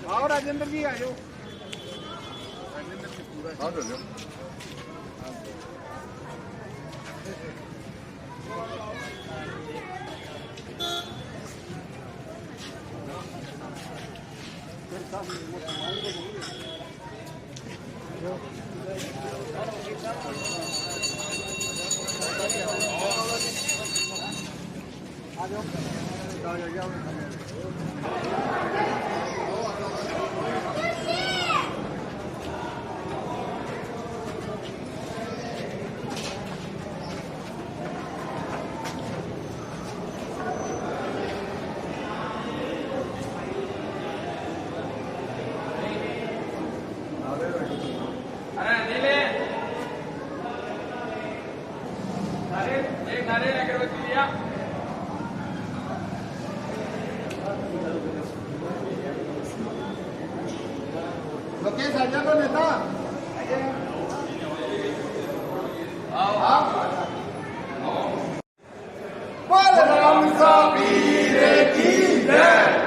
आओ राजेंद्र जी आ जाओ। राजेंद्र जी पूरा लोकेश आ जाओ नेता। बलराम साबीर की जय।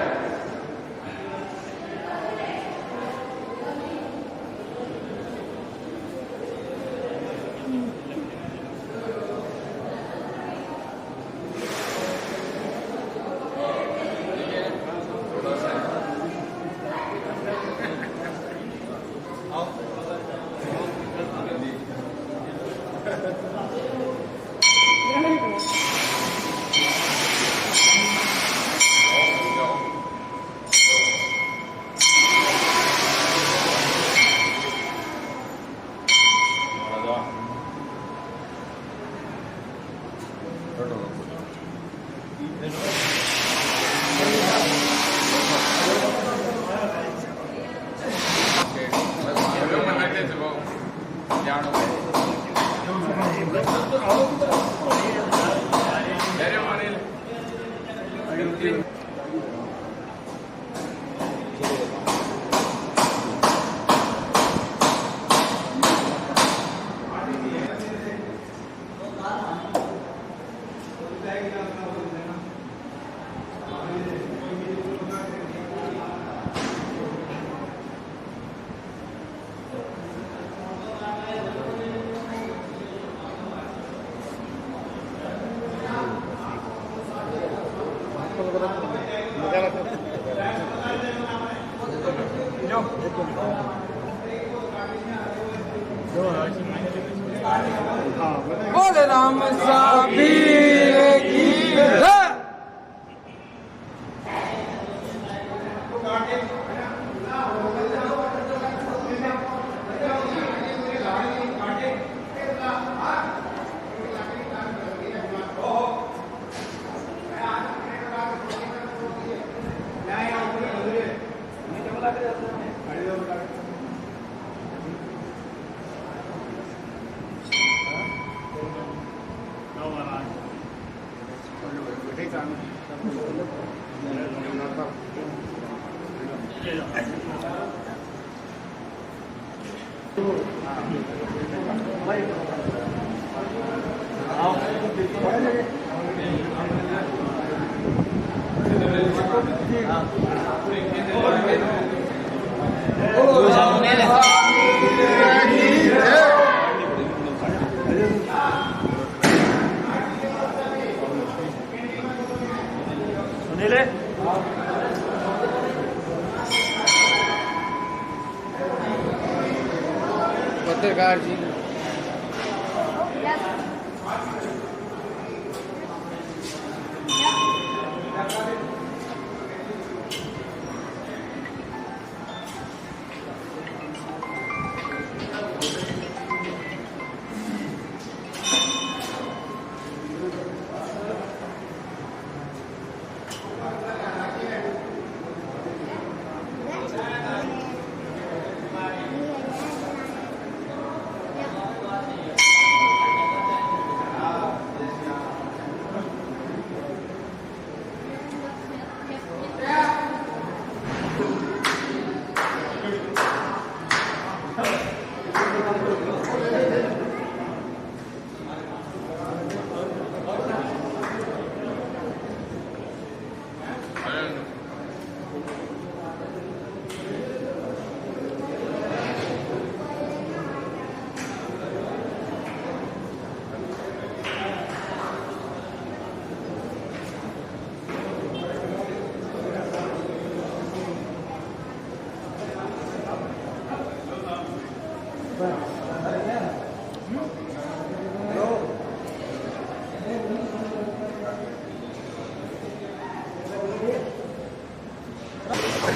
बलराम साबीर की जय। पत्रकार जी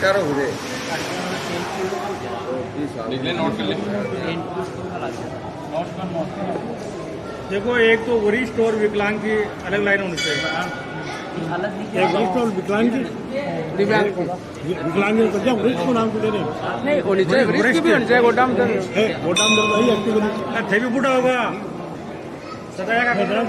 करो मुझे देखो, एक तो वरिष्ठ और विकलांग की अलग लाइन होनी चाहिए। एक वरिष्ठ और विकलांग की विकलांग वरिष्ठ को नाम दे रहे नहीं होनी चाहिए, वरिष्ठ भी होनी चाहिए। गोदाम दर वही एक्टिविटी थे भी बूढ़ा होगा सताया का बूढ़ा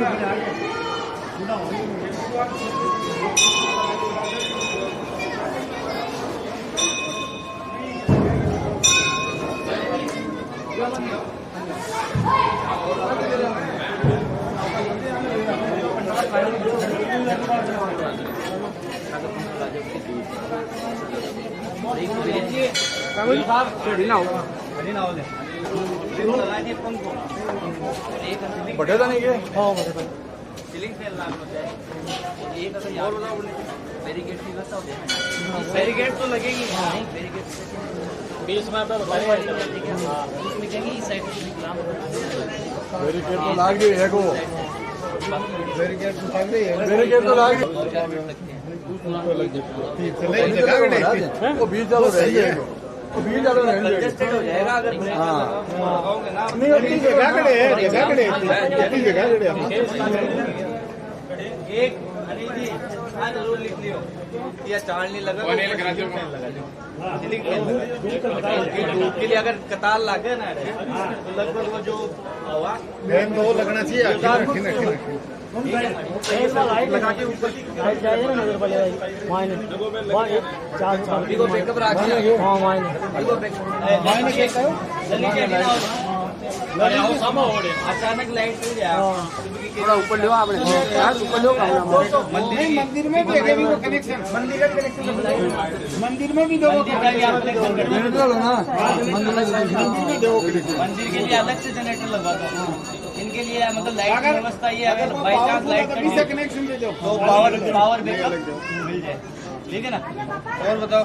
बढ़े तो नहीं गए। बैरिकेड तो लगेगी, बीच में बैरिकेड तो लाग गई है को बैरिकेड तो लाग गई वो बीच चलो रहेंगे वो बीच चलो रहेंगे हो जाएगा अगर हाँ नहीं अपनी जगह खड़े हैं, जगह खड़े अपनी जगह खड़े एक अनिल जी हाँ जरूर लिख लियो या चार्ट नहीं लगा धूप के लिए अगर कतार लगे ना तो लगभग वो जो हवा मेन तो लगना चाहिए लगा के ऊपर बैकअप अचानक लाइट चल जाए थोड़ा ऊपर लो आपने ऊपर लो मंदिर में भी कनेक्शन मंदिर का कनेक्शन मंदिर में भी दो मंदिर के लिए अलग से जनरेटर लगवा दो। इनके लिए मतलब लाइट की व्यवस्था ये अगर बाई चांस लाइट कनेक्शन दे दो तो पावर बैकअप मिल जाए, ठीक है ना। और बताओ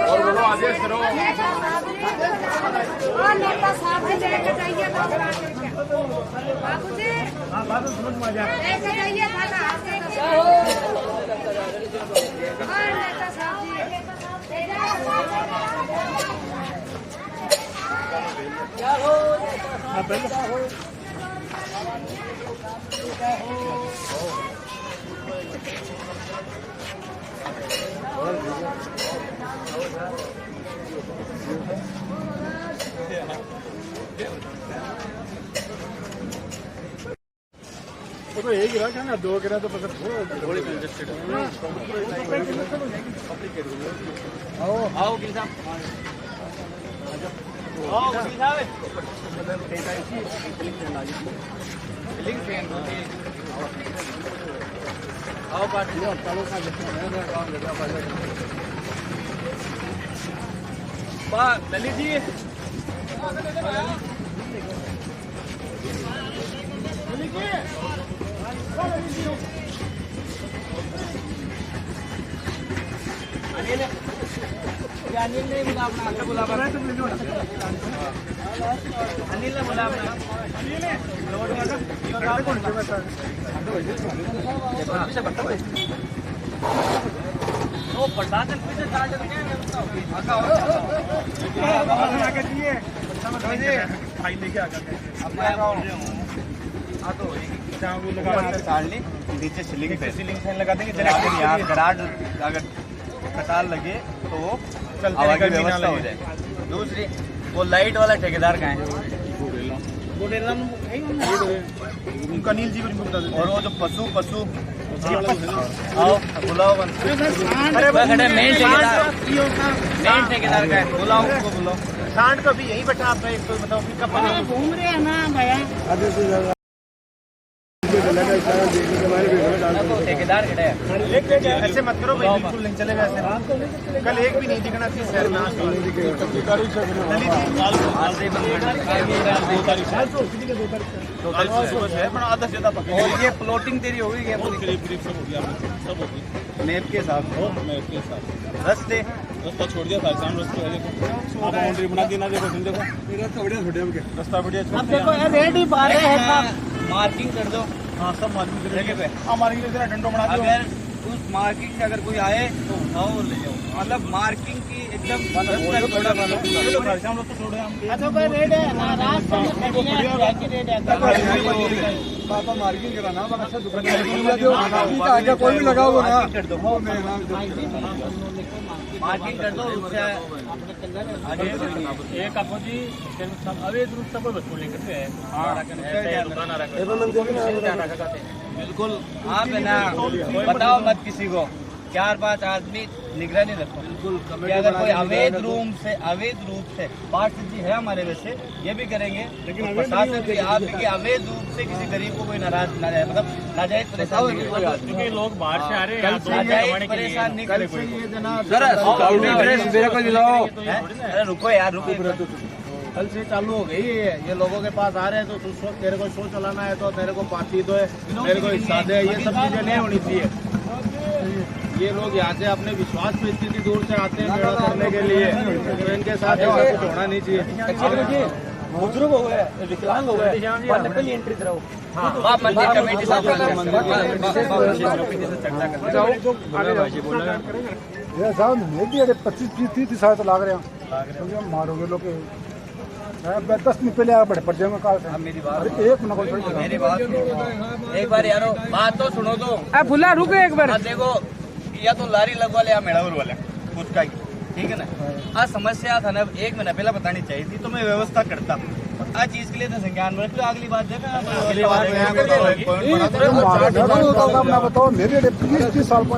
और बोलो आदेश करो नेता साहब से लेकर जाइए बाबू जी लेकर जाइए खाना नेता साहब तो एक गिरा क्या ना दो गिरा तो पता थोड़ी कंजेस्टेड आओ गिल साहब आओ गिल साहब बिलिंग फैन आओ पार्टी ललित जी अनिल ने बुला अपना बुला अनिल ने बुला अपना वो पटाखन पीछे चार्ज लगे फाइल लेके आ गए अब मैं बोल रहा हूँ हाँ तो नीचे सीलिंग फैन लगा देंगे अगर यहाँ गराज अगर कतार लगे तो वो हवा की व्यवस्था हो जाए। दूसरी वो लाइट वाला ठेकेदार कहाँ है? उनका नील जी बता देते और वो जो पशु आओ बुलाओ अरे मेन ठेकेदार का है, बुलाओ उसको बुलाओ। सांड को भी यही बैठा आप एक तो बताओ कि कब घूम रहे हैं ना भैया। ठेकेदार खड़े हैं, ऐसे मत करो भाई, बिल्कुल नहीं चलेगा ऐसे। कल एक भी नहीं दिखना चाहिए शहर में। और ये प्लॉटिंग तेरी हो गई क्या? मैप के साथ रास्ते रास्ता छोड़ दिया था रास्ते बाउंड्री बना दी ना। देखो देखो रास्ता बढ़िया अब देखो यार रेड ही बात है साहब। मार्किंग कर दो। हाँ सब मार्किंग जगह पे मार्किंग डंडो बना दो। अगर उस मार्किंग से अगर कोई आए तो उठाओ और ले जाओ, मतलब मार्किंग की एकदम अच्छा भाई रेड है ना, रात से रेड है। पापा मार्किंग कराना अच्छा दुकान आगे कोई भी लगा हुआ ना कर दो, मार्किंग कर दो उससे आगे। एक आपको जी अवैध रूप से कोई वस्तु लेकर के बिल्कुल आप है ना बताओ मत किसी को, 4-5 आदमी निगरानी रखो बिल्कुल कि अगर कोई अवैध रूप से पार्षद जी है हमारे वैसे ये भी करेंगे, लेकिन प्रशासन भी आप कि अवैध रूप से किसी गरीब को कोई नाराज ना रहे, मतलब नाजायज परेशान नहीं करे, क्योंकि लोग बाहर से आ रहे हैं, नाजायज परेशान नहीं करे कोई। अरे रुको यार रुको, कल से चालू हो गई है। ये लोगों के पास आ रहे हैं तो तेरे को शो चलाना है तो तेरे को पार्टी दो है, मेरे को हिस्सा दे, ये सब चीजें नहीं होनी चाहिए। ये लोग यहाँ से अपने विश्वास पे इतनी दूर से आते हैं मेला करने के लिए, तो इनके साथ ऐसा कुछ होना नहीं चाहिए। बुजुर्ग हो गए, विकलांग हो गए, पहली एंट्री कराओ। आप मंदिर कमेटी से चर्चा ये साहब मेरी 25-30 साल तो लाग रहे हैं मारोगे लोग 10 मिनट पहले आप बड़े पड़ जाएंगे काल से। मेरी बात एक मिनट मेरी बात एक बार यारो बात तो सुनो तो। भुला रुको एक बार। देखो या तो लारी लगवा ले या मेड़ावर वाले कुछ का ही, ठीक है ना। आज समस्या था ना, 1 महीना पहले बतानी चाहिए थी तो मैं व्यवस्था करता। आज चीज के लिए तो संज्ञान में तो अगली बात देखा बताओ मेरे 20-30 साल पर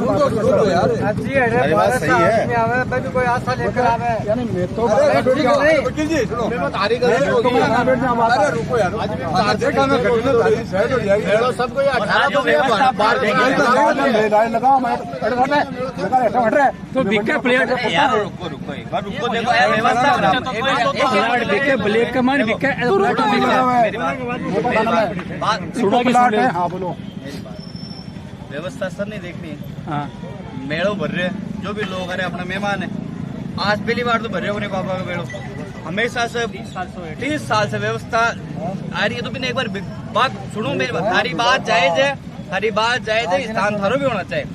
कोई आशा लेकर आवे यानी मैं तो सबको तो बिके प्लेट यार रुको रुको एक बार रुको, देखो यार व्यवस्था बिके ब्लैक का मान बिके हाँ बोलो। व्यवस्था सर नहीं देखनी है। मेड़ो भर रहे जो भी लोग आ रहे अपना मेहमान है, आज पहली बार तो भर रहे अपने पापा का मेड़ो, हमेशा से 30 साल से व्यवस्था आ रही है। तो बिना एक बार बात सुनो मेरी, हरी बात जायज है, स्थान थारो भी होना चाहिए,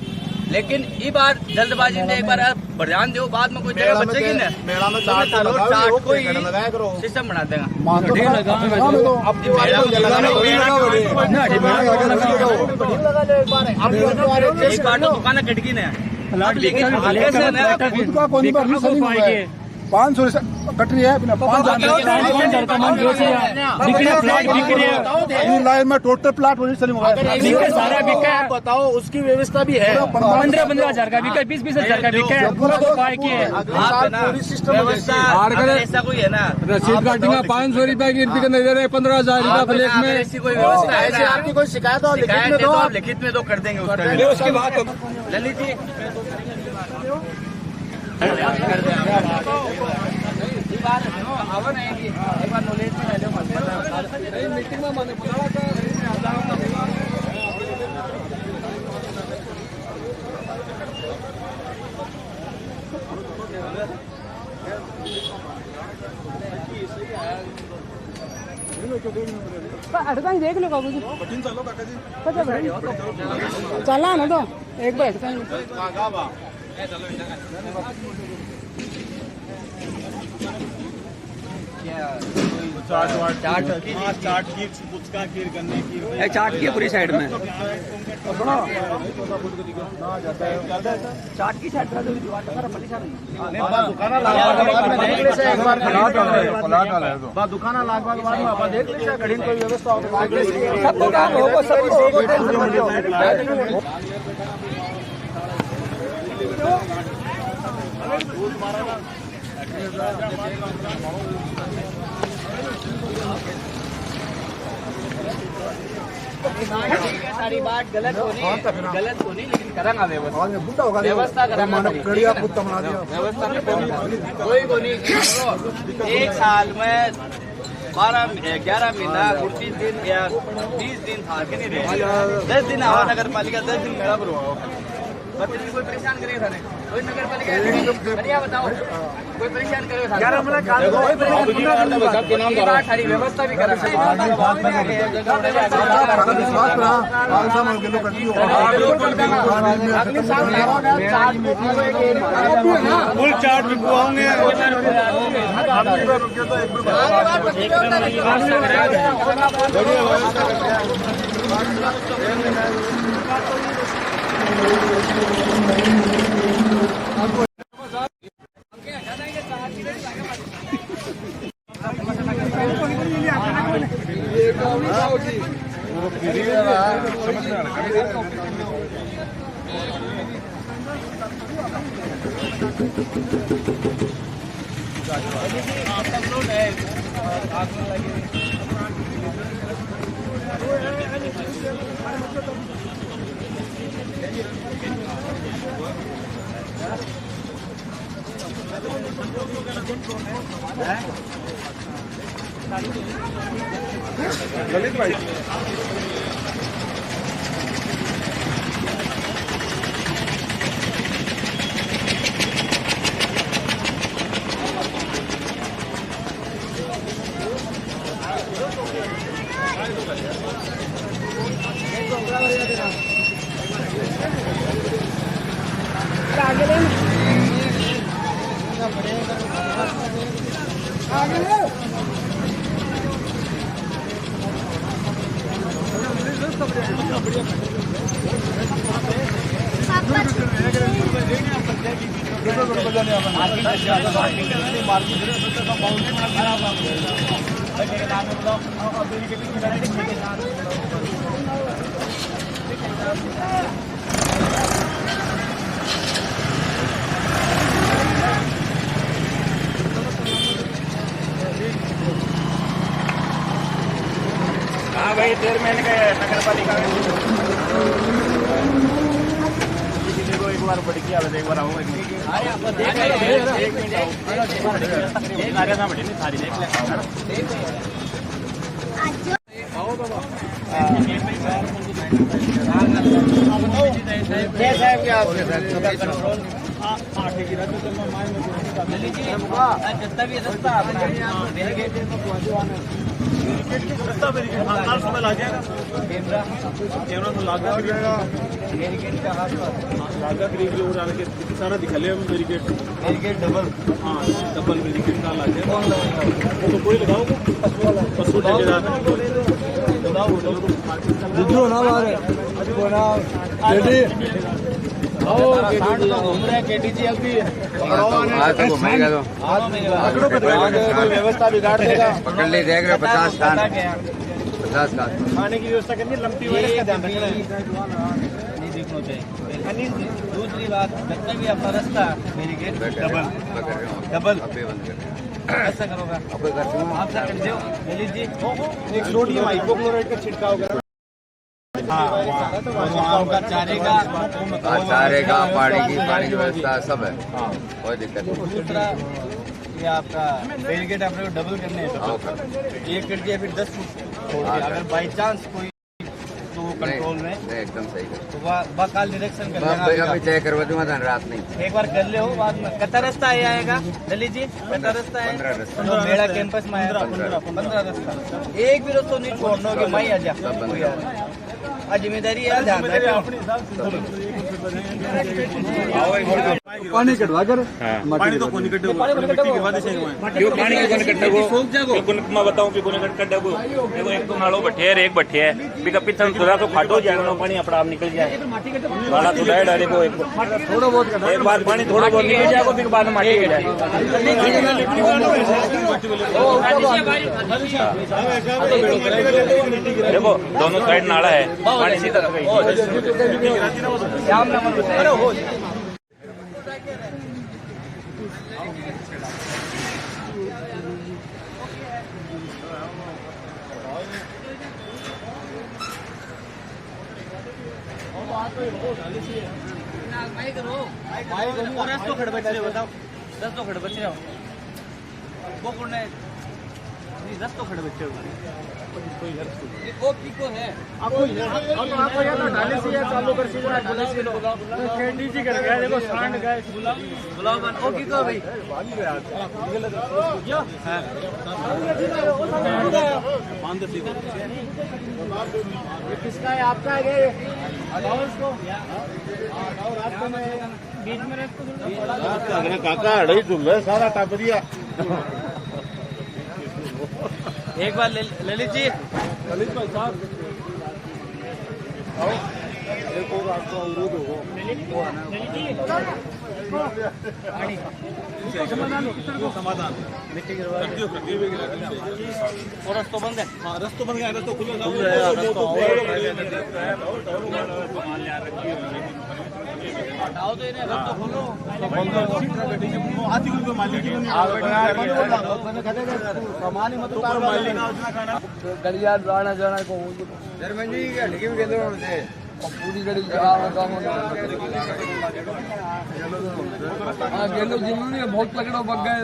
लेकिन ये बार जल्दबाजी में एक बार ध्यान दो, बाद में कोई जगह बचेगी ना मेला में चाट कोई सिस्टम बना देगा। एक बार तो दुकान कटगी ना 500 कट रही है लाइन में टोटल प्लाट सारा बिका है। बताओ उसकी व्यवस्था भी है, 15-15 हजार का बिका, 20-20 हजार का बिका है। ऐसा कोई है ना रसीद काटेंगे 500 रुपए की बिकने दे रहे 15,000 रुपए ब्लैक में। ऐसी कोई व्यवस्था है आपकी कोई शिकायत हो लिखित में तो कर देंगे उसकी बात। ललित जी एक बार नॉलेज में मीटिंग में मैंने अड़काई देख लो काकू जी, चला ना तो एक बार अड़काई क्या चाट वाट चाट चाट की पुचका खीर गन्ने की चाट की पूरी साइड में चाट की साइड दुकाना लागभाग बाद में अपन देख लीजिए घड़ी कोई व्यवस्था हो सारी बात गलत होनी लेकिन करेंगे व्यवस्था बुढ़ा होगा व्यवस्था मानव कड़िया कुत्ता बना दिया व्यवस्था कोई को नहीं एक साल में 11 महीना 29 दिन या 20 दिन था कि नहीं रहे 10 दिन आवा नगर पालिका 10 दिन मेरा भरवा बच्चे कोई परेशान करेगा था कोई नगर पालिका बढ़िया बताओ कोई परेशान करेगा सारी व्यवस्था भी करा फुल चाट बिकवाओगे ललित भाई हाँ भाई 1.5 महीने का नगर पालिका एक बार बढ़ गया एक बार आऊंगा सारी देख जितना भी रास्ता समय लग जाएगा कैमरा तो लाग जाएगा लागा बैरिकेड सारा दिखा लिया बैरिकेड डबल हाँ डबल बैरिकेड का लग जाएगा तो कोई लगाओ पशु व्यवस्था बिगाड़ देगा पकड़ ले देख रहे 50 खान खाने की व्यवस्था करनी लंपी वाले का ध्यान रखना नहीं देखना चाहिए। दूसरी बात जितना भी आपका रास्ता बैरिकेड डबल ऐसा करोगा आप कर दो ललित जी एक सोडियम हाइपोक्लोराइड का छिड़काव करो चारे का पानी की व्यवस्था सब है कोई दिक्कत नहीं। दूसरा ये आपका बैरिकेड आपने डबल करने हैं तो एक कर दिया फिर 10 फुट छोड़ दिया अगर बाई चांस कोई तो कंट्रोल में एकदम सही है तो बकाल डिरेक्शन कर अभी तय करवा दूंगा रात नहीं एक बार कर ले हो बाद में कता रास्ता आएगा ललित जी कता रास्ता है मेरा कैंपस में आएगा 15 रास्ता एक भी रास्ता नहीं छोड़ना कि मैं आ जा जिम्मेदारी है ध्यान रखना पानी कटवा कर पानी तो कोनी कट्टे मिट्टी गिरवा दे चाहिए क्यों पानी के कोने कट्टे को मैं बताऊं कि कोने कट्टे को देखो एक तो नालो बैठे है एक बैठे है बिका पिथन थोड़ा तो फाटो जाएगा पानी अपना आप निकल जाए वाला तो डायरेक्ट को एक थोड़ा बहुत एक बार पानी थोड़ा बहुत निकल जाएगा फिर बाद में माटी गिर जाए देखो दोनों साइड नाला है पानी सीधा रस्तो खड़े बच रहे बताओ रस्तो खड़े बच रहे हो वो कौन है रस्तो खड़े बच्चे वो पिको है आपको या तो ढाले से या चालू कर सीधा ढाले से कैंडी जी कर गया देखो सांड गए बुलाओ मन ओ किको भाई यो हां बांध दे ये किसका है आपका है ये हटाओ इसको हटाओ रास्ते में बीच में रख दो काका अड़ई तुम सारा टाप दिया एक बार ललित जी ललित भाई साहब आओ एक और आपका अनुरोध होगा समाधान और रस्तो बंद है हाँ रस्तो बन गया रस्तो खुल हटाओ तो इन्हें रस्तो खोलो हाथी को मालिक सामान ही मतलब गड़िया जाना जाना को जर्मन जी के हटके भी गेंदे होने से पूरी गड़ी काम हां गेंदो जिन्होंने बहुत तगड़ा बग गए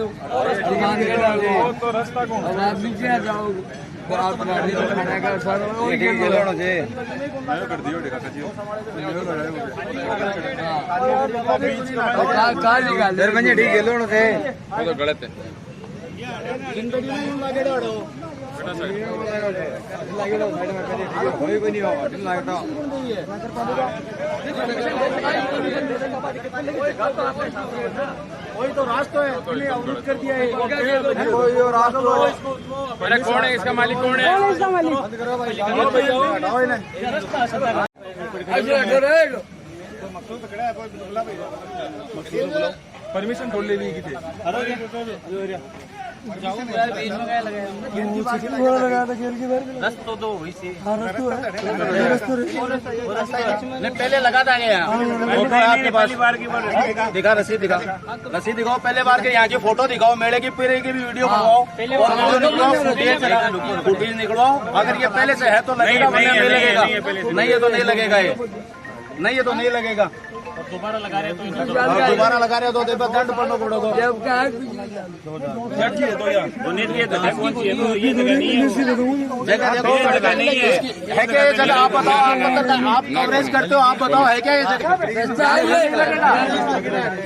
दुकान के डाले तो रास्ता को अब आप नीचे आ जाओ बात गाड़ी तो खाना का सर वो गेंदे होने से आयो कर दियो देखा जी का निकाल जर्मन जी ठीक गेंदे होने से वो तो गलत है जिंदगी में लगे डो लागेलो साइड में करे ठीक है कोई नहीं होगा दिन लगता वही तो रास्ता है इन्हें अवरुद्ध कर दिया है कोई और रास्ता अरे कौन है इसका मालिक कौन है कौन है इसका मालिक बंद करो भाई हटाओ इन्हें परमिशन थोड़ी ले ली की थे रस्तो दो वही से पहले लगा था आपके पास दिखा रसीद दिखाओ पहले बार के यहाँ की फोटो दिखाओ मेले की पीरे की भी वीडियो बनवाओ फुटेज निकलवाओ अगर ये पहले से है तो लगेगा नहीं है तो नहीं लगेगा ये नहीं है तो नहीं लगेगा दोबारा लगा रहे तो दंड पड़ना पड़ेगा जगह है क्या ये जगह आप बताओ आप कवरेज करते हो आप बताओ है क्या ये जगह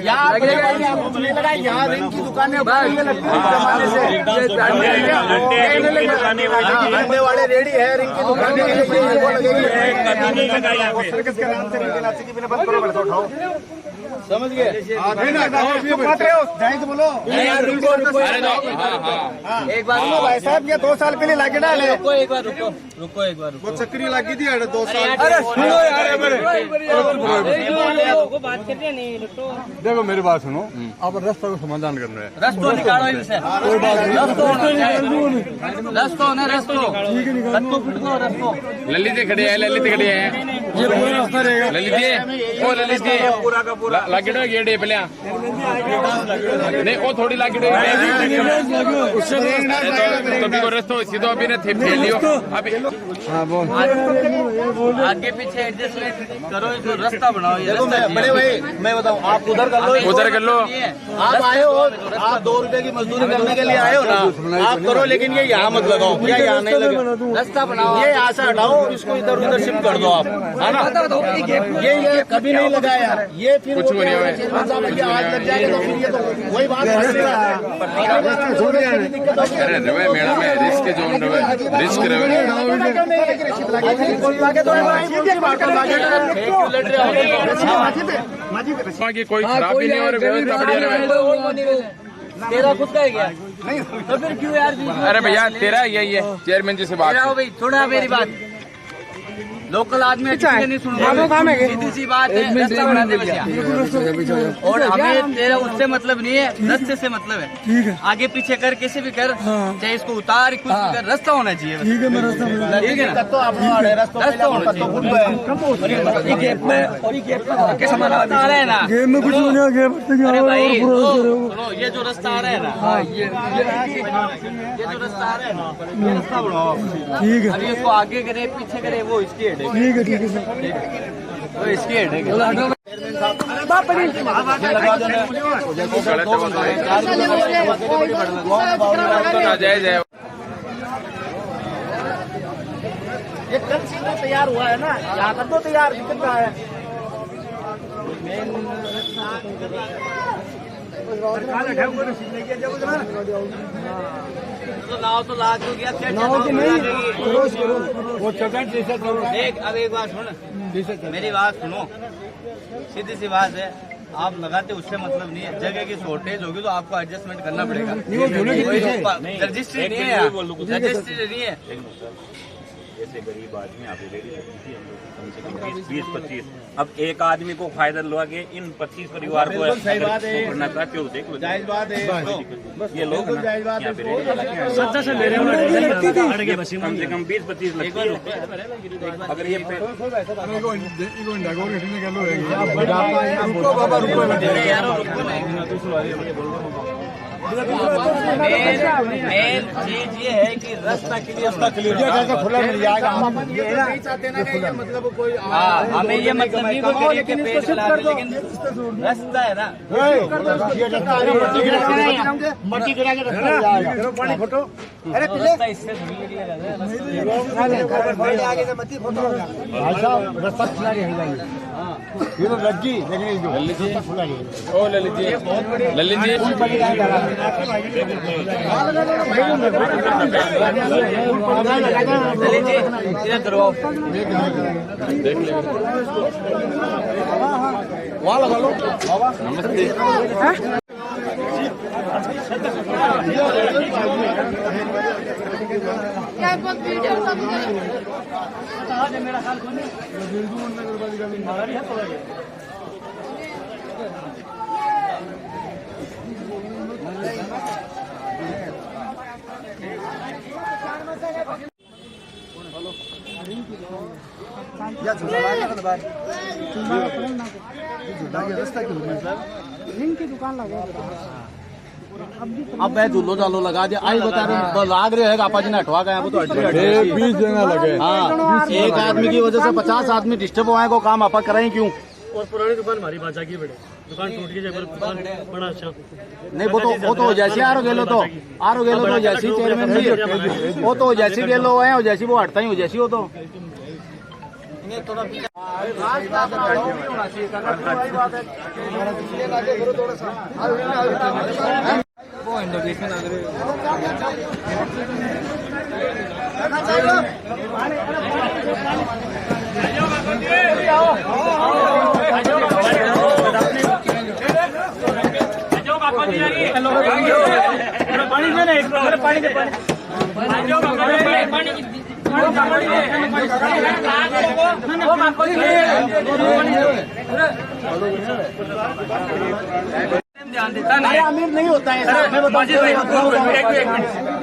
यहाँ यहाँ रिंग की दुकानें अंडे वाले रेडी है रिंग की दुकानें समझ गए बोलो एक बार भाई साहब ये 2 साल पहले लाके डाले एक बार रुको चक्री लगी थी 2 साल बात कर रहे नहीं देखो मेरी बात सुनो आप रास्ता को समाधान करना है रस्तो निकालो इनसे रस्तो ललित खड़े हैं ललित पूरा का पूरा लागेड़ो गेट है पहले नहीं वो थोड़ी लागेड़ो कभी को रस्तो सीधो अभी ने फेल लियो अभी हाँ बोल आगे पीछे एडजस्टमेंट करो जो रास्ता बनाओ ये बड़े भाई मैं बताऊं आप उधर कर लो आप आए हो आप 2 रुपए की मजदूरी करने के लिए आए हो ना आप करो लेकिन ये यहाँ मत लगाओ क्या यहाँ नहीं लगेगा रास्ता बनाओ ये यहाँ से हटाओ इसको इधर उधर शिफ्ट कर दो आप ये कभी नहीं लगाया, ये फिर कुछ नहीं हुआ। आज लग जाएगा तो फिर ये तो वही बात है। मेला में रिस्क जोन रहे, रिस्क रहे, कोई खराब भी नहीं हो रहा, तेरा खुद का है क्या? नहीं तो फिर क्यों यार? अरे भैया तेरा यही है, चेयरमैन जी से बात भाई थोड़ा मेरी बात, लोकल आदमी नहीं सुन रहा, सीधी सी बात है, रास्ता बनाते बचिया। और हमें तेरा उससे मतलब नहीं है, रास्ते से मतलब है। आगे पीछे कर, कैसे भी कर, चाहे इसको उतार, कुछ भी कर, रास्ता होना चाहिए। ठीक है, ठीक है ना, रास्ता होना चाहिए। कैसा मना आ रहा है ना, गेम में कुछ अरे भाई ये जो रास्ता आ रहा है ना, ये जो रास्ता आ रहा है ना, ये रास्ता बढ़ाओ। ठीक है, अभी इसको आगे करे पीछे करे वो इसकी हेड है। ठीक है, ठीक है सर, वो इसकी हेड है। ये कल से तो तैयार हुआ है ना, यहाँ तक तो तैयार दिक्कत का है। तो नाव तो लाग हो गया, वो देख। अब एक बात सुन, मेरी बात सुनो, सीधी सी बात है, आप लगाते उससे मतलब नहीं है। जगह की शॉर्टेज होगी तो आपको एडजस्टमेंट करना पड़ेगा। रजिस्ट्री नहीं है, रजिस्ट्री नहीं है। जैसे गरीब आदमी आप रेडी रखी थी, कम से कम 20-25। अब एक आदमी को फायदा लगा के इन 25 परिवार को सही बात है, करना चाहते हो, देख लो, जायज बात है। ये लोग यहाँ पे कम से कम 20-25 लगती है। अगर ये मेन चीज ये है कि रास्ता क्लियर खुला मिल जाएगा। मतलब कोई हमें ये मतलब नहीं कोई के पेड़ चला रहे, लेकिन रास्ता है ना, मट्टी गिरा के रास्ता फोटो। अरे इससे आगे से मट्टी फोटो रास्ता खुला रहेगा। ये तो लज्जी, लेकिन जो ओ ललित जी, ललित जी इधर करो, देख ले, वहाँ लगा लो। नमस्ते। क्या बहुत वीडियो अब मैं दूल्हो चालो लगा दिया, आई बता रहे लाग रहे है आपा जी ने हटवा गए, वो तो 20 जगह लगे। हाँ, एक आदमी की वजह से 50 आदमी डिस्टर्ब हुए को काम आपा कराएं क्यों? और पुरानी दुकान हमारी बाजा की बड़े दुकान टूट गई, बड़ा अच्छा नहीं, वो तो जैसे आरो गेलो तो जैसी चेयरमैन जी, वो तो जैसी गेलो है, जैसी वो हटता ही हो, जैसी हो तो पानी दे ना, पानी दे, ध्यान देता नहीं, अमीर नहीं होता है।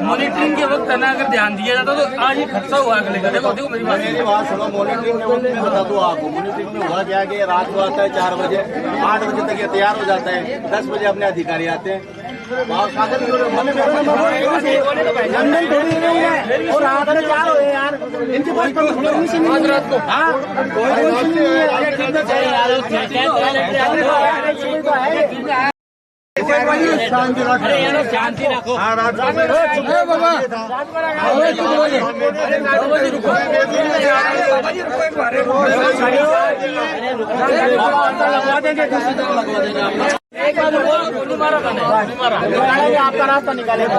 मॉनिटरिंग के वक्त ना अगर ध्यान दिया जाता तो आज ये खर्चा हुआ अगले का। देखो मेरी बात सुनो, मॉनिटरिंग में बता दो आपको, मॉनिटरिंग में हुआ क्या कि रात को आता है 4 बजे, 8 बजे तक ये तैयार हो जाता है, 10 बजे अपने अधिकारी आते हैं। और रात में 4 हो यार, इनके पास शांति रखो। आपका रास्ता निकालेगा।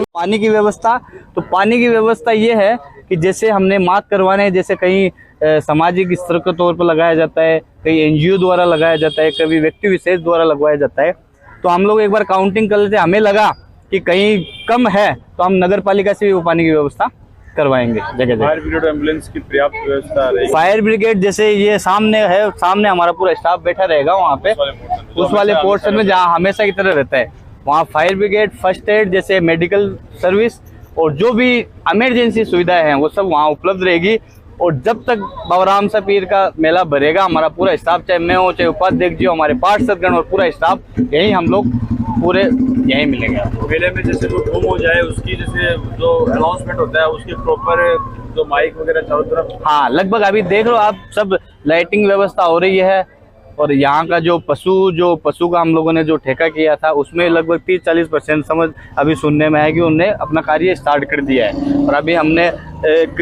पानी की व्यवस्था, तो पानी की व्यवस्था ये है कि जैसे हमने मार्क करवाने, जैसे कहीं सामाजिक स्तर के तौर पर लगाया जाता है, कहीं एनजीओ द्वारा लगाया जाता है, कभी व्यक्ति विशेष द्वारा लगवाया जाता है। तो हम लोग एक बार काउंटिंग कर लेते, हमें लगा कि कहीं कम है तो हम नगर पालिका से भी वो पानी की व्यवस्था करवाएंगे जगह जगह। फायर ब्रिगेड एम्बुलेंस की पर्याप्त व्यवस्था रहेगी। फायर ब्रिगेड जैसे ये सामने है, सामने हमारा पूरा स्टाफ बैठा रहेगा वहाँ पे, उस वाले पोर्शन में जहाँ हमेशा की तरह रहता है, वहाँ फायर ब्रिगेड, फर्स्ट एड जैसे मेडिकल सर्विस और जो भी इमरजेंसी सुविधाएं हैं वो सब वहाँ उपलब्ध रहेगी। और जब तक बाबा राम सा पीर का मेला भरेगा, हमारा पूरा स्टाफ, चाहे मैं हो, चाहे उपाध्यक्ष जी हो, हमारे पार्षदगण और पूरा स्टाफ, यही हम लोग पूरे यहीं मिलेंगे। मेले में जैसे कोई गुम हो जाए उसकी जैसे जो अनाउंसमेंट होता है उसके प्रॉपर जो माइक वगैरह चारों तरफ। हाँ, लगभग अभी देख लो आप, सब लाइटिंग व्यवस्था हो रही है। और यहाँ का जो पशु का हम लोगों ने जो ठेका किया था उसमें लगभग 30-40% समझ अभी सुनने में है कि उन्होंने अपना कार्य स्टार्ट कर दिया है। और अभी हमने एक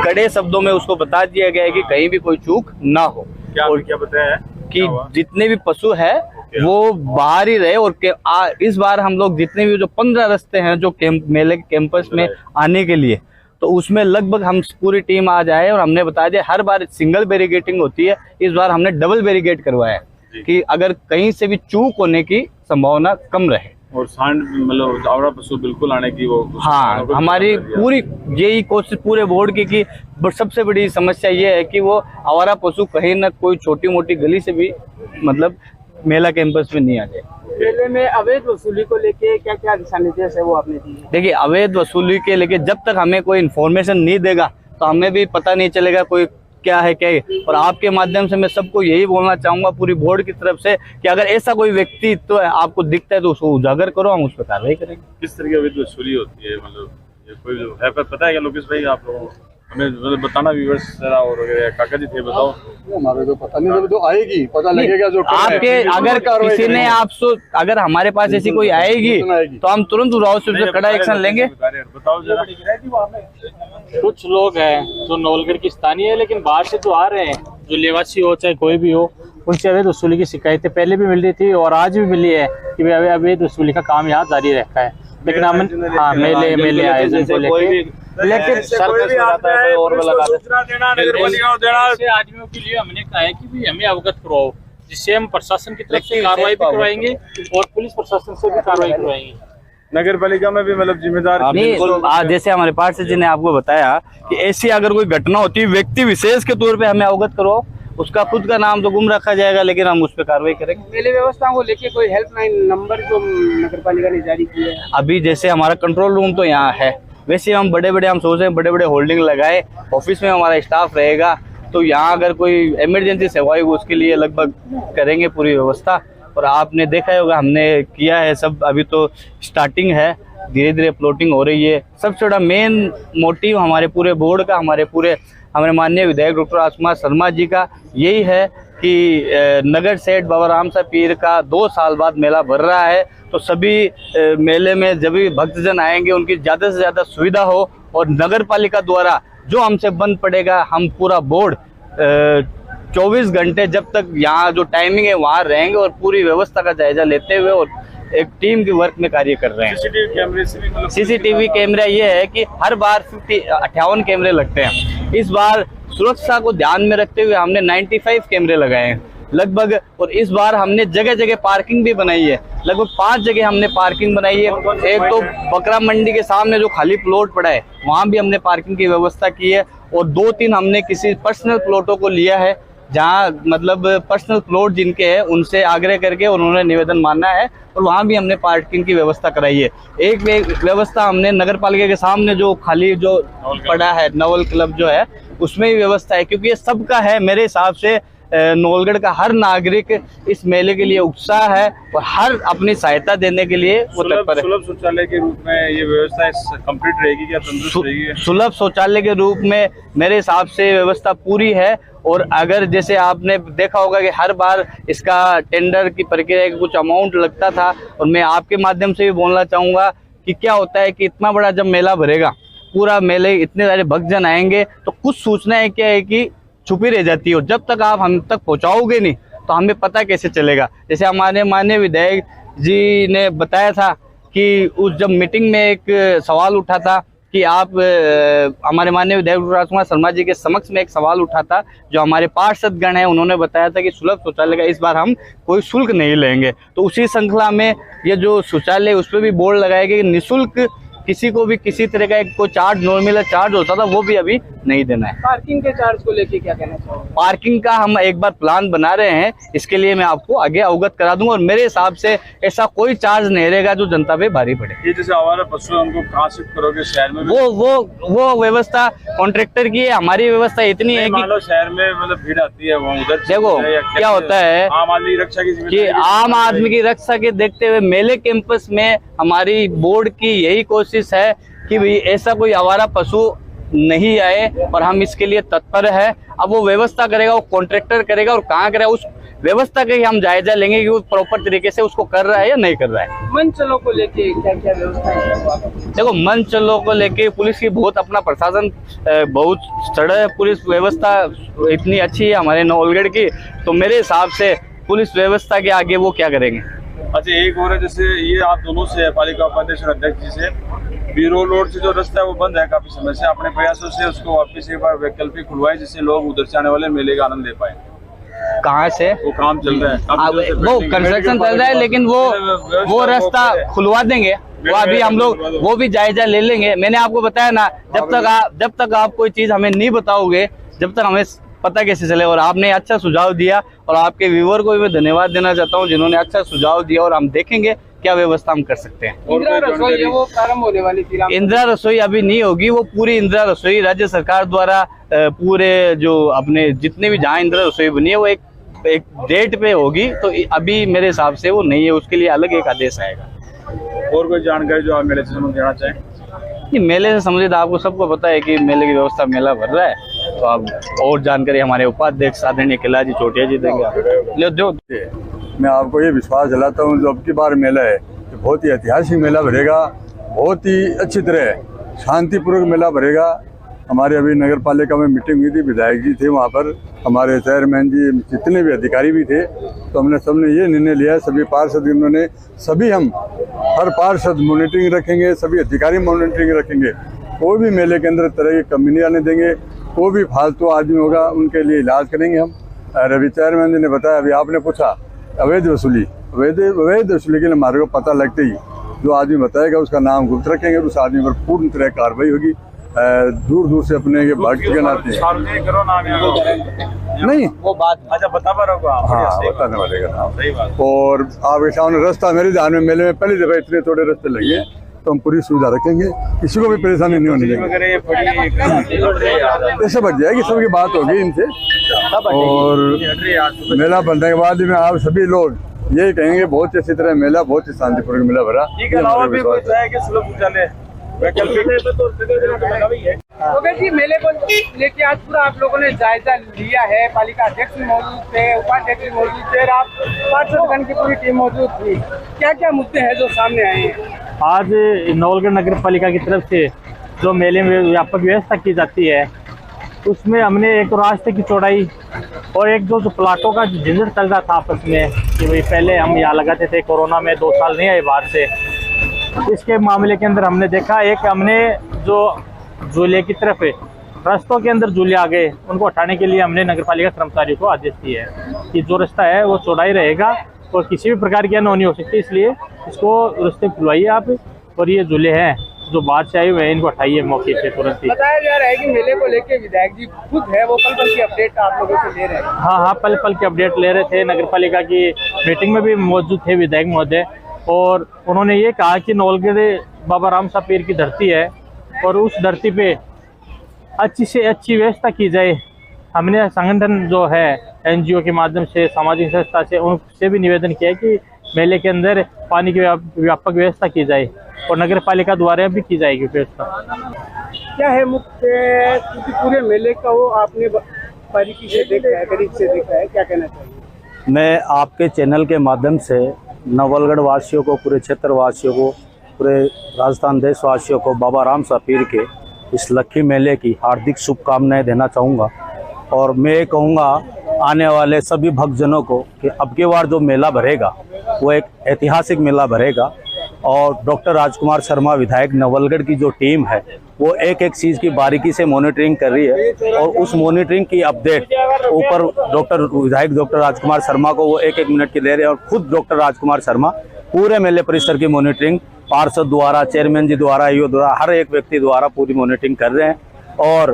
कड़े शब्दों में उसको बता दिया गया है कि कहीं भी कोई चूक ना हो। क्या बताया कि जितने भी पशु है वो बाहर ही रहे। और इस बार हम लोग जितने भी जो 15 रास्ते हैं जो मेले के कैंपस में आने के लिए, तो उसमें लगभग हम पूरी टीम आ जाए। और हमने बताया दिया, हर बार सिंगल बैरिकेडिंग होती है, इस बार हमने डबल बैरिकेड करवाया है कि अगर कहीं से भी चूक होने की संभावना कम रहे। और सांड मतलब आवारा पशु बिल्कुल आने की वो। हाँ, हमारी पूरी यही कोशिश पूरे बोर्ड की कि सबसे बड़ी समस्या ये है कि वो आवारा पशु कहीं ना कोई छोटी मोटी गली से भी मतलब मेला कैंपस में नहीं आ जाए। मेले में अवैध वसूली को लेके क्या क्या दिशा निर्देश है वो आपने दिए? देखिए, अवैध वसूली के लेके जब तक हमें कोई इन्फॉर्मेशन नहीं देगा तो हमें भी पता नहीं चलेगा कोई क्या है क्या है। और आपके माध्यम से मैं सबको यही बोलना चाहूंगा पूरी बोर्ड की तरफ से कि अगर ऐसा कोई व्यक्ति तो आपको दिखता है तो उसको उजागर करो, हम उस पर कार्रवाई करेंगे। किस तरह की अवैध वसूली होती है, मतलब ये कोई है पता है क्या लोकेश भाई? आप लोगों को हमें मतलब बताना व्यूअर्स जरा। और काका जी थे, बताओ। हमारे को पता नहीं, तो आएगी पता लगेगा जो आपके अगर किसी ने आपसे, अगर हमारे पास ऐसी कोई आएगी तो हम तुरंत उससे कड़ा एक्शन लेंगे। बताओ जरा। कुछ लोग हैं जो नवलगढ़ की स्थानीय है लेकिन बाहर से जो आ रहे हैं, जो लेवासी हो चाहे कोई भी हो, उनसे अवैध वसूली की शिकायतें पहले भी मिल रही थी और आज भी मिली है कि अवैध वसूली का काम यहाँ जारी रहता है। लेकिन हम मेले आयोजन को लेकिन आदमियों के लिए हमने कहा है कि भी हमें अवगत करवाओ, जिससे हम प्रशासन की तरफ से कार्रवाई भी करवाएंगे और पुलिस प्रशासन से भी कार्रवाई करवाएंगे। नगर पालिका में भी मतलब जिम्मेदार जैसे हमारे पार्षद जी ने आपको बताया कि ऐसी अगर कोई घटना होती है व्यक्ति विशेष के तौर पे हमें अवगत करो, उसका खुद का नाम तो गुम रखा जाएगा लेकिन हम उस पर कार्रवाई करेंगे। मेले व्यवस्था को लेके कोई हेल्पलाइन नंबर जो नगर पालिका ने जारी किया है? अभी जैसे हमारा कंट्रोल रूम तो यहाँ है, वैसे हम हम सोच रहे हैं बड़े होल्डिंग लगाए, ऑफिस में हमारा स्टाफ रहेगा, तो यहाँ अगर कोई इमरजेंसी सेवा होगी उसके लिए लगभग करेंगे पूरी व्यवस्था। और आपने देखा होगा हमने किया है सब, अभी तो स्टार्टिंग है, धीरे धीरे प्लॉटिंग हो रही है। सबसे बड़ा मेन मोटिव हमारे पूरे बोर्ड का, हमारे माननीय विधायक डॉक्टर आसमा शर्मा जी का यही है कि नगर सेठ बाबा राम सा पीर का 2 साल बाद मेला भर रहा है, तो सभी मेले में जब भी भक्तजन आएंगे उनकी ज़्यादा से ज़्यादा सुविधा हो। और नगर पालिका द्वारा जो हमसे बंद पड़ेगा, हम पूरा बोर्ड 24 घंटे जब तक यहाँ जो टाइमिंग है वहाँ रहेंगे और पूरी व्यवस्था का जायजा लेते हुए और एक टीम के वर्क में कार्य कर रहे हैं। सीसीटीवी कैमरा ये है कि हर बार 58 कैमरे लगते हैं, इस बार सुरक्षा को ध्यान में रखते हुए हमने 95 कैमरे लगाए हैं लगभग। और इस बार हमने जगह जगह पार्किंग भी बनाई है, लगभग 5 जगह हमने पार्किंग बनाई है। एक तो बकरा मंडी के सामने जो खाली प्लॉट पड़ा है वहाँ भी हमने पार्किंग की व्यवस्था की है। और 2-3 हमने किसी पर्सनल प्लॉटों को लिया है जहाँ मतलब पर्सनल प्लॉट जिनके हैं उनसे आग्रह करके उन्होंने निवेदन माना है और वहाँ भी हमने पार्किंग की व्यवस्था कराई है। एक व्यवस्था हमने नगर पालिका के सामने जो खाली जो पड़ा है नवल क्लब जो है उसमें भी व्यवस्था है, क्योंकि ये सबका है। मेरे हिसाब से नौलगढ़ का हर नागरिक इस मेले के लिए उत्साह है और हर अपनी सहायता देने के लिए वो तत्पर है। सुलभ शौचालय के रूप में ये व्यवस्था कंप्लीट रहेगी क्या, तंदुरुस्त रहेगी? सुलभ शौचालय के रूप में मेरे हिसाब से व्यवस्था पूरी है। और अगर जैसे आपने देखा होगा कि हर बार इसका टेंडर की प्रक्रिया का कुछ अमाउंट लगता था, और मैं आपके माध्यम से भी बोलना चाहूँगा कि क्या होता है कि इतना बड़ा जब मेला भरेगा, पूरा मेले इतने सारे भक्तजन आएंगे, तो कुछ सूचनाएं क्या है कि छुपी रह जाती है, और जब तक आप हम तक पहुँचाओगे नहीं तो हमें पता कैसे चलेगा। जैसे हमारे माननीय विधायक जी ने बताया था कि उस जब मीटिंग में एक सवाल उठा था कि आप हमारे माननीय विधायक राजकुमार शर्मा जी के समक्ष में एक सवाल उठा था, जो हमारे पार्षदगण हैं उन्होंने बताया था कि सुलभ शौचालय का इस बार हम कोई शुल्क नहीं लेंगे। तो उसी श्रृंखला में ये जो शौचालय उस पर भी बोर्ड लगाया गया कि निःशुल्क किसी को भी किसी तरह का एक कोई चार्ज, नॉर्मल चार्ज होता था, वो भी अभी नहीं देना है। पार्किंग के चार्ज को लेके क्या कहना चाहोगे? पार्किंग का हम एक बार प्लान बना रहे हैं, इसके लिए मैं आपको आगे अवगत करा दूंगा, और मेरे हिसाब से ऐसा कोई चार्ज नहीं रहेगा जो जनता पे भारी पड़े। ये जैसे आवारा पशु है, उनको कहाँ शिफ्ट करोगे? शहर में वो व्यवस्था कॉन्ट्रैक्टर की है। हमारी व्यवस्था इतनी है कि शहर में मतलब भीड़ आती है, वो उधर देखो क्या होता है, आम आदमी की रक्षा कि आम आदमी की रक्षा के देखते हुए मेले कैंपस में हमारी बोर्ड की यही कोशिश है कि भाई ऐसा कोई आवारा पशु नहीं आए, और हम इसके लिए तत्पर है। अब वो व्यवस्था करेगा, वो कॉन्ट्रैक्टर करेगा, और कहाँ करेगा उस व्यवस्था का ही हम जायजा लेंगे कि वो प्रॉपर तरीके से उसको कर रहा है या नहीं कर रहा है। मंचलों को लेके क्या क्या व्यवस्था है? देखो मंचलों को लेके पुलिस की बहुत, अपना प्रशासन बहुत सड़ा है, पुलिस व्यवस्था इतनी अच्छी है हमारे नौलगढ़ की, तो मेरे हिसाब से पुलिस व्यवस्था के आगे वो क्या करेंगे। अच्छा, एक और है, जैसे ये आप दोनों से पालिका उपाध्यक्ष और अध्यक्ष जी से बीरो रोड से जो रास्ता है वो बंद है काफी समय से, अपने प्रयासों से उसको वापस एक बार वैकल्पिक खुलवाए जिससे लोग उधर से आने वाले मेले का आनंद ले पाए। कहाँ से वो काम चल रहा है, वो कंस्ट्रक्शन चल रहा है, लेकिन वो रास्ता खुलवा देंगे, वो अभी हम लोग वो भी जायजा ले लेंगे। मैंने आपको बताया ना, जब तक आप कोई चीज हमें नहीं बताओगे, जब तक हमें पता कैसे चले। और आपने अच्छा सुझाव दिया, और आपके व्यूअर को भी मैं धन्यवाद देना चाहता हूं जिन्होंने अच्छा सुझाव दिया, और हम देखेंगे क्या व्यवस्था हम कर सकते हैं। इंदिरा रसोई वो प्रारंभ होने वाली थी। इंदिरा रसोई अभी नहीं होगी, वो पूरी इंदिरा रसोई राज्य सरकार द्वारा पूरे जो अपने जितने भी जहाँ इंदिरा रसोई बनी है वो एक डेट पे होगी, तो अभी मेरे हिसाब से वो नहीं है, उसके लिए अलग एक आदेश आएगा। और कोई जानकारी जो आप मेले से देना चाहें? कि मेले से संबंधित आपको सबको पता है कि मेले की व्यवस्था मेला भर रहा है, तो आप और जानकारी हमारे उपाध्यक्ष आदरणीय कैलाश जी चोटिया जी देंगे। जो मैं आपको ये विश्वास दिलाता हूँ, जो अब की बार मेला है तो बहुत ही ऐतिहासिक मेला भरेगा, बहुत ही अच्छी तरह शांतिपूर्वक मेला भरेगा। हमारे अभी नगर पालिका में मीटिंग हुई थी, विधायक जी थे वहाँ पर, हमारे चेयरमैन जी, जितने भी अधिकारी भी थे, तो हमने सबने ये निर्णय लिया है, सभी पार्षद इन्होंने, सभी हम हर पार्षद मॉनिटरिंग रखेंगे, सभी अधिकारी मॉनिटरिंग रखेंगे, कोई भी मेले के अंदर तरह की कमी नहीं आने देंगे। कोई भी फालतू आदमी होगा उनके लिए इलाज करेंगे हम। और अभी चेयरमैन जी ने बताया, अभी आपने पूछा अवैध वसूली के लिए हमारे को पता लगते ही जो आदमी बताएगा उसका नाम गुप्त रखेंगे, उस आदमी पर पूर्ण तरह कार्रवाई होगी। दूर से अपने के भाग आते हैं नहीं, वो बात अच्छा बता पा रहा हूँ। हाँ, बताने वाले का नाम। सही बात। और आपके सामने रास्ता मेरे ध्यान में मेले में पहली दफा इतने थोड़े रास्ते लगे, तो हम पूरी सुविधा रखेंगे, किसी को भी परेशानी नहीं होनी चाहिए। ऐसे बच जाएगी, सबकी बात होगी इनसे। और मेला बनने के बाद में आप सभी लोग यही कहेंगे बहुत अच्छी तरह मेला, बहुत ही शांतिपूर्वक मेला भरा। जी मेले को लेके आज पूरा आप लोगों ने जायजा लिया है, पालिका अध्यक्ष मौजूद थे, उपाध्यक्ष मौजूद थे, आप पार्षदगण की पूरी टीम मौजूद थी, क्या क्या मुद्दे हैं जो सामने आए हैं? आज नौलगढ़ नगर पालिका की तरफ से जो मेले में व्यापक व्यवस्था की जाती है, उसमें हमने एक रास्ते की चौड़ाई और एक जो प्लाटों का झंझट चल रहा था आपस में कि भाई पहले हम यहाँ लगाते थे, कोरोना में 2 साल नहीं आए बाहर से, इसके मामले के अंदर हमने देखा, एक हमने जो झूले की तरफ रास्तों के अंदर झूले आ गए, उनको हटाने के लिए हमने नगर पालिका कर्मचारियों को आदेश दिए है कि जो रास्ता है वो चौड़ाई रहेगा और किसी भी प्रकार की अनहोनी हो सकती है, इसलिए इसको रास्ते खुलवाइए आप, और ये झूले हैं जो बाहर से आए हुए हैं इनको हटाइए मौके पे तुरंत ही। बताया जा रहा है कि मेले को लेके विधायक जी खुद है वो पल की अपडेट आप लोगों से ले रहे हैं। हाँ, पल की अपडेट ले रहे थे। नगर पालिका की मीटिंग में भी मौजूद थे विधायक महोदय, और उन्होंने ये कहा कि नौलगढ़ बाबा राम साहब पीर की धरती है और उस धरती पे अच्छी से अच्छी व्यवस्था की जाए हमने संगठन जो है एनजीओ के माध्यम से, सामाजिक संस्था से, उनसे भी निवेदन किया है कि मेले के अंदर पानी की व्यापक व्यवस्था की जाए और नगर पालिका द्वारा भी की जाएगी व्यवस्था। क्या है मुख्य, क्योंकि पूरे मेले का वो आपने बारीकी से देखा है, करीब से देखा है, क्या कहना चाहिए? मैं आपके चैनल के माध्यम से नवलगढ़ वासियों को, पूरे क्षेत्र वासियों को, पूरे राजस्थान देशवासियों को बाबा राम सा पीर के इस लक्खी मेले की हार्दिक शुभकामनाएं देना चाहूँगा। और मैं ये कहूँगा आने वाले सभी भक्तजनों को कि अब की बार जो मेला भरेगा वो एक ऐतिहासिक मेला भरेगा और डॉक्टर राजकुमार शर्मा विधायक नवलगढ़ की जो टीम है वो एक एक चीज़ की बारीकी से मॉनिटरिंग कर रही है और उस मॉनिटरिंग की अपडेट ऊपर डॉक्टर राजकुमार शर्मा को वो एक एक मिनट की दे रहे हैं और खुद डॉक्टर राजकुमार शर्मा पूरे मेले परिसर की मॉनिटरिंग पार्षद द्वारा, चेयरमैन जी द्वारा, ईओ द्वारा, हर एक व्यक्ति द्वारा पूरी मॉनिटरिंग कर रहे हैं। और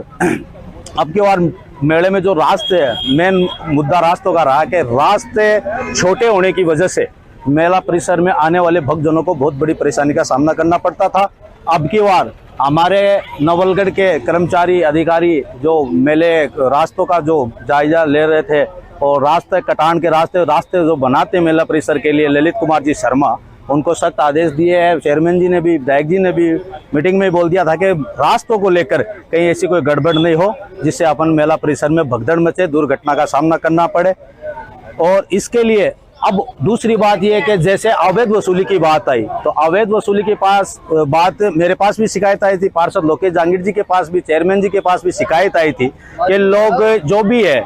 अब की बार मेले में जो रास्ते है, मेन मुद्दा रास्तों का रहा कि रास्ते छोटे होने की वजह से मेला परिसर में आने वाले भक्तजनों को बहुत बड़ी परेशानी का सामना करना पड़ता था। अब की बार हमारे नवलगढ़ के कर्मचारी अधिकारी जो मेले रास्तों का जो जायजा ले रहे थे और रास्ते कटान के रास्ते जो बनाते मेला परिसर के लिए ललित कुमार जी शर्मा, उनको सख्त आदेश दिए हैं। चेयरमैन जी ने भी, विधायक जी ने भी मीटिंग में बोल दिया था कि रास्तों को लेकर कहीं ऐसी कोई गड़बड़ नहीं हो जिससे अपन मेला परिसर में भगदड़ मचे, दुर्घटना का सामना करना पड़े। और इसके लिए अब दूसरी बात यह है कि जैसे अवैध वसूली की बात आई तो अवैध वसूली के पास बात मेरे पास भी शिकायत आई थी, पार्षद लोकेश जहांगीर जी के पास भी, चेयरमैन जी के पास भी शिकायत आई थी कि लोग जो भी है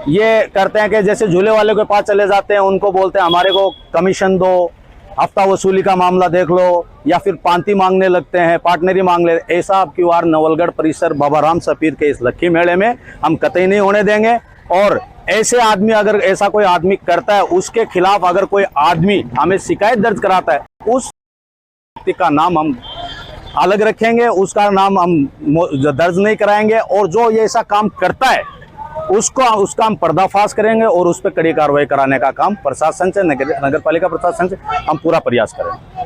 ये करते हैं कि जैसे झूले वाले के पास चले जाते हैं, उनको बोलते हैं हमारे को कमीशन दो, हफ्ता वसूली का मामला देख लो, या फिर पांति मांगने लगते हैं, पार्टनरी मांग ले। ऐसा अब की बार नवलगढ़ परिसर बाबा राम सा पीर के इस लक्खी मेले में हम कतई नहीं होने देंगे। और ऐसे आदमी, अगर ऐसा कोई आदमी करता है, उसके खिलाफ अगर कोई आदमी हमें शिकायत दर्ज कराता है, उस व्यक्ति का नाम हम अलग रखेंगे, उसका नाम हम दर्ज नहीं कराएंगे। और जो ये ऐसा काम करता है उसका हम पर्दाफाश करेंगे और उस पर कड़ी कार्रवाई कराने का काम प्रशासन से, नगर पालिका प्रशासन से हम पूरा प्रयास करेंगे।